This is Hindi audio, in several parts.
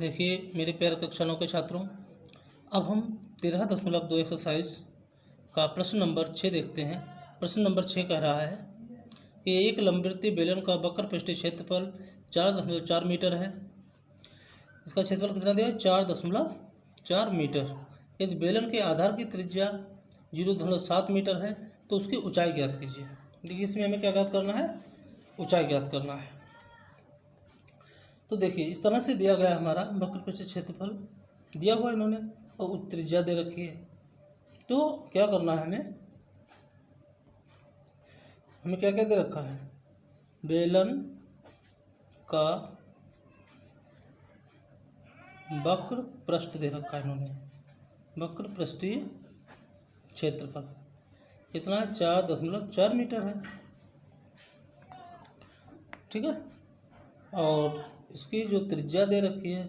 देखिए मेरे प्यारे कक्षा 9 के छात्रों, अब हम 13.2 एक्सरसाइज का प्रश्न नंबर 6 देखते हैं। प्रश्न नंबर 6 कह रहा है कि एक लंबवृत्तीय बेलन का वक्र पृष्ठीय क्षेत्रफल 4.4 मीटर है। इसका क्षेत्रफल कितना दिया है? 4.4 मीटर। यदि बेलन के आधार की त्रिज्या 0.7 मीटर है तो उसकी ऊंचाई ज्ञात कीजिए। देखिए इसमें हमें क्या ज्ञात करना है? ऊंचाई ज्ञात करना है। तो देखिए इस तरह से दिया गया हमारा वक्र पृष्ठीय क्षेत्रफल दिया हुआ इन्होंने और त्रिज्या दे रखी है। तो क्या करना है हमें क्या क्या दे रखा है? बेलन का वक्र पृष्ठ दे रखा है इन्होंने। वक्र पृष्ठीय क्षेत्रफल कितना है? 4.4 मीटर है। ठीक है। और इसकी जो त्रिज्या दे रखी है,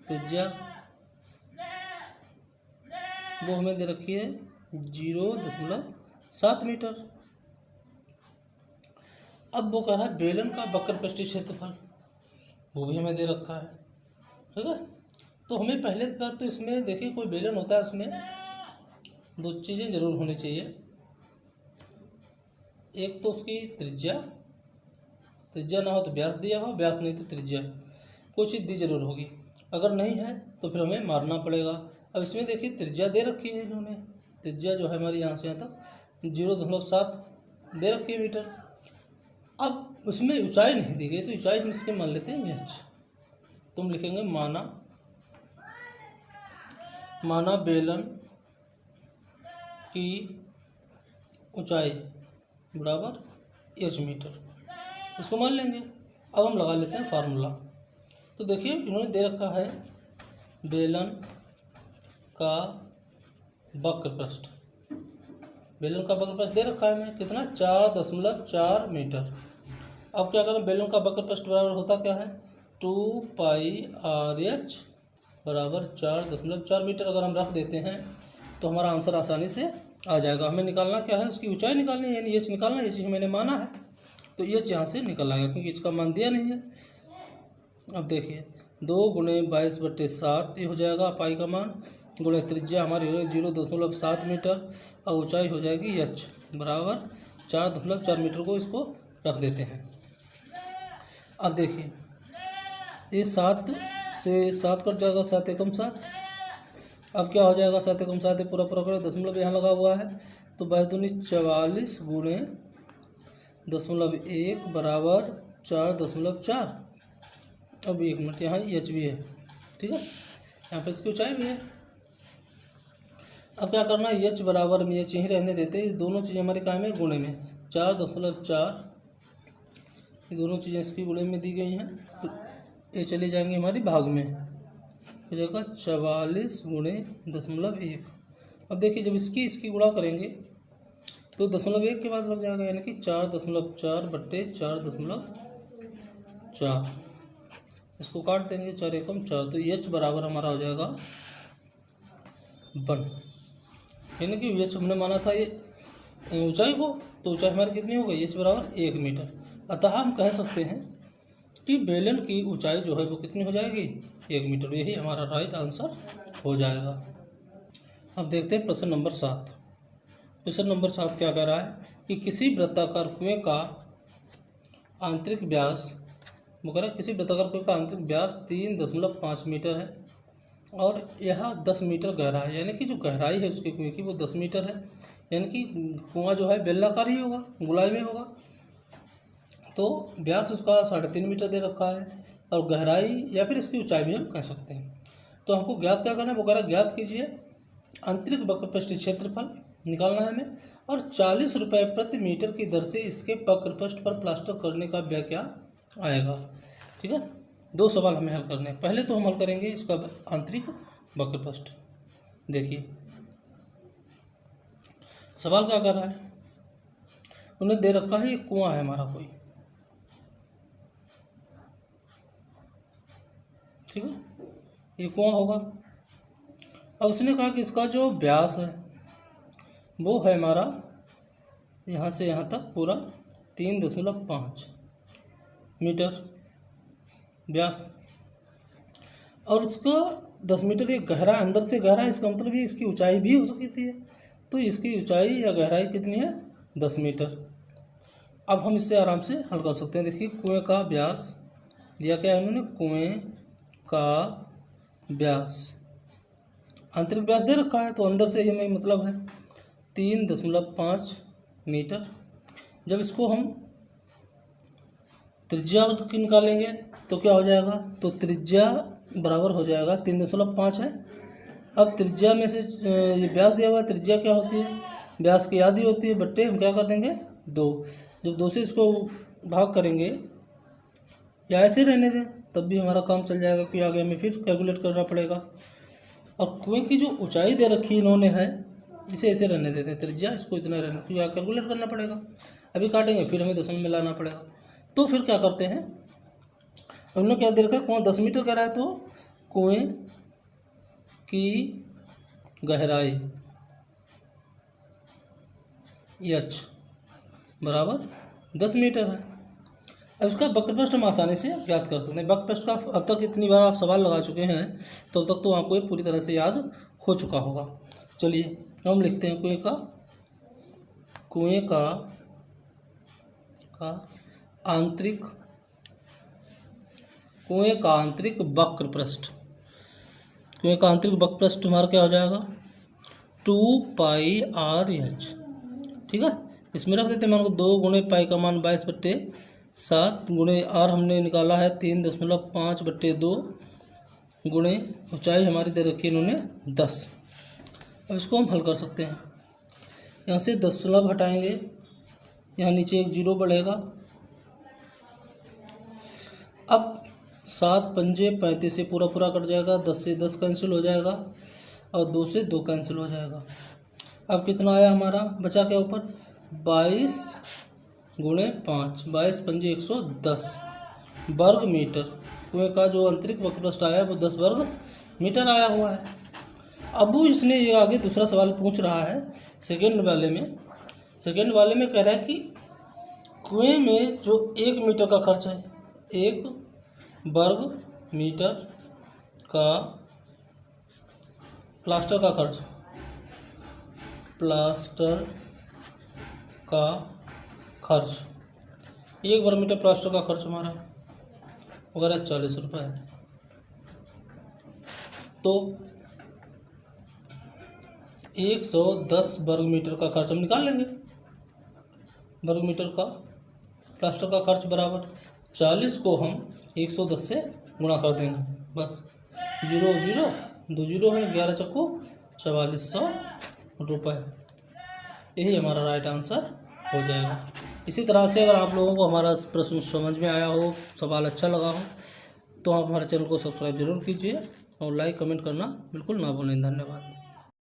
त्रिज्या वो हमें दे रखी है 0.7 मीटर। अब वो कह रहा है बेलन का वक्र पृष्ठीय क्षेत्रफल, वो भी हमें दे रखा है। ठीक है। तो हमें पहले बात तो इसमें देखिए कोई बेलन होता है उसमें दो चीज़ें जरूर होनी चाहिए। एक तो उसकी त्रिज्या, त्रिज्या ना हो तो व्यास दिया हो, व्यास नहीं तो त्रिज्या, कोई चीज़ दी जरूर होगी। अगर नहीं है तो फिर हमें मारना पड़ेगा। अब इसमें देखिए त्रिज्या दे रखी है इन्होंने, त्रिज्या जो है हमारी यहाँ से यहाँ तक 0.7 दे रखी है मीटर। अब उसमें ऊंचाई नहीं दी गई तो ऊंचाई हम इसके मान लेते हैं h। तुम लिखेंगे माना बेलन की ऊंचाई बराबर h मीटर, इसको मान लेंगे। अब हम लगा लेते हैं फार्मूला। तो देखिए इन्होंने दे रखा है बेलन का वक्र पृष्ठ, बेलन का वक्र पृष्ठ दे रखा है हमें कितना? 4.4 मीटर। अब क्या करें? बेलन का वक्र पृष्ठ बराबर होता क्या है? 2πr/h बराबर 4.4 मीटर। अगर हम रख देते हैं तो हमारा आंसर आसानी से आ जाएगा। हमें निकालना क्या है? उसकी ऊंचाई निकालनी है, यानी h निकालना है। ये चीज़ मैंने माना है तो ये यहाँ से निकल आएगा क्योंकि इसका मान दिया नहीं है। अब देखिए 2 × 22/7 ये हो जाएगा पाई का मान, गुणे त्रिज्या हमारी हो जाएगी 0.7 मीटर और ऊंचाई हो जाएगी h बराबर 4.4 मीटर को इसको रख देते हैं। अब देखिए ये 7 से 7 कट जाएगा, 7 एकम 7। अब क्या हो जाएगा? 7 एकम 7 पूरा पूरा करें, दशमलव यहाँ लगा हुआ है तो 22×44 गुणे 0.1 बराबर 4.4। अब 1 मिनट, यहाँ एच भी है। ठीक है, यहाँ पर इसकी ऊंचाई भी है। अब क्या करना है? एच बराबर में एच यहीं रहने देते हैं। दोनों चीज़ें हमारे काम में गुणे में 4.4, ये दोनों चीज़ें इसकी गुणे में दी गई हैं तो ये चली जाएंगी हमारी भाग में, हो जाएगा 44 गुणे 0.1। अब देखिए जब इसकी गुणा करेंगे तो 0.1 के बाद लग जाएगा, यानी कि 4.4/4.4। इसको काट देंगे, 4 एकम 4, तो h बराबर हमारा हो जाएगा 1। यानी कि h हमने माना था ये ऊंचाई को, तो ऊंचाई हमारी कितनी हो गई? h बराबर 1 मीटर। अतः हम कह सकते हैं कि बेलन की ऊंचाई जो है वो कितनी हो जाएगी? 1 मीटर। यही हमारा राइट आंसर हो जाएगा। अब देखते हैं प्रश्न नंबर 7। प्रश्न नंबर 7 क्या कह रहा है कि किसी वृत्ताकार कुएं का आंतरिक व्यास, वो कह रहा है किसी वृत्ताकार कुएं का आंतरिक व्यास 3.5 मीटर है और यह 10 मीटर गहरा है। यानी कि जो गहराई है उसके कुएं की वो 10 मीटर है। यानी कि कुआं जो है बेलनाकार ही होगा, गोलाई में होगा। तो व्यास उसका 3.5 मीटर दे रखा है और गहराई या फिर इसकी ऊंचाई भी हम कह सकते हैं। तो हमको ज्ञात क्या करना है? वो कह रहा है ज्ञात कीजिए आंतरिक वक्र पृष्ठीय क्षेत्रफल निकालना है हमें, और 40 रुपये प्रति मीटर की दर से इसके वक्र पृष्ठ पर प्लास्टर करने का व्यय क्या आएगा। ठीक है, 2 सवाल हमें हल करने हैं। पहले तो हम हल करेंगे इसका आंतरिक वक्र पृष्ठ। देखिए सवाल क्या कर रहा है? उन्हें दे रखा है ये कुआं है हमारा कोई, ठीक है, ये कुआं होगा। और उसने कहा कि इसका जो व्यास है वो है हमारा यहाँ से यहाँ तक पूरा 3.5 मीटर व्यास। और उसका 10 मीटर ये गहरा, अंदर से गहरा, इसका मतलब ये इसकी ऊंचाई भी हो सकती है। तो इसकी ऊंचाई या गहराई कितनी है? 10 मीटर। अब हम इससे आराम से हल कर सकते हैं। देखिए कुएं का व्यास दिया क्या है उन्होंने, कुएं का व्यास, आंतरिक व्यास दे रखा है, तो अंदर से हमें मतलब है 3.5 मीटर। जब इसको हम त्रिज्या की निकालेंगे तो क्या हो जाएगा, तो त्रिज्या बराबर हो जाएगा 3.5 है। अब त्रिज्या में से ये व्यास दिया हुआ है, त्रिज्या क्या होती है, व्यास की आधी होती है, बट्टे हम क्या कर देंगे 2। जब 2 से इसको भाग करेंगे या ऐसे रहने दें तब भी हमारा काम चल जाएगा, क्योंकि आगे हमें फिर कैलकुलेट करना पड़ेगा। और कुएं की जो ऊंचाई दे रखी इन्होंने है, इसे ऐसे रहने देते हैं त्रिज्या, इसको इतना रहने, क्योंकि आगे कैलकुलेट करना पड़ेगा, अभी काटेंगे फिर हमें दशमलव में लाना पड़ेगा। तो फिर क्या करते हैं, उन्होंने क्या दे रखा है, कुआं 10 मीटर कह रहा है, तो कुएं की गहराई h बराबर 10 मीटर है। अब इसका वक्रपृष्ठ हम आसानी से ज्ञात कर सकते हैं। वक्रपृष्ठ का अब तक इतनी बार आप सवाल लगा चुके हैं तो अब तक तो आपको ये पूरी तरह से याद हो चुका होगा। चलिए हम लिखते हैं कुएं का आंतरिक वक्रपृष्ठ, कुएं का आंतरिक वक्रपृष्ठ हमारा क्या हो जाएगा 2πr/h। ठीक है, इसमें रख देते हैं मान को 2 गुणे पाई का मान 22/7 गुणे r हमने निकाला है 3.5/2 गुणे ऊंचाई हमारी दे रखी है इन्होंने 10। अब इसको हम हल कर सकते हैं। यहाँ से 10 हटाएंगे, यहाँ नीचे एक 0 बढ़ेगा। अब 7 पंजे 35 से पूरा कट जाएगा, 10 से 10 कैंसिल हो जाएगा और 2 से 2 कैंसिल हो जाएगा। अब कितना आया हमारा, बचा क्या ऊपर 22 गुणे 5, 22 पंजे 110 वर्ग मीटर। कुएं का जो आंतरिक वक्रपृष्ठ आया वो 10 वर्ग मीटर आया हुआ है। अब इसने ये आगे दूसरा सवाल पूछ रहा है सेकेंड वाले में कह रहा है कि कुएं में जो 1 मीटर का खर्च है, 1 वर्ग मीटर का प्लास्टर का खर्च 1 वर्ग मीटर प्लास्टर का खर्च हमारा वगैरह 40 रुपये है। तो 110 वर्ग मीटर का खर्च हम निकाल लेंगे। वर्ग मीटर का प्लास्टर का खर्च बराबर 40 को हम 110 से गुणा कर देंगे, बस 0 0 2 0 है, 11 चक्कू 4400 रुपये। यही हमारा राइट आंसर हो जाएगा। इसी तरह से अगर आप लोगों को हमारा प्रश्न समझ में आया हो, सवाल अच्छा लगा हो, तो आप हमारे चैनल को सब्सक्राइब जरूर कीजिए और लाइक कमेंट करना बिल्कुल ना भूलें। धन्यवाद।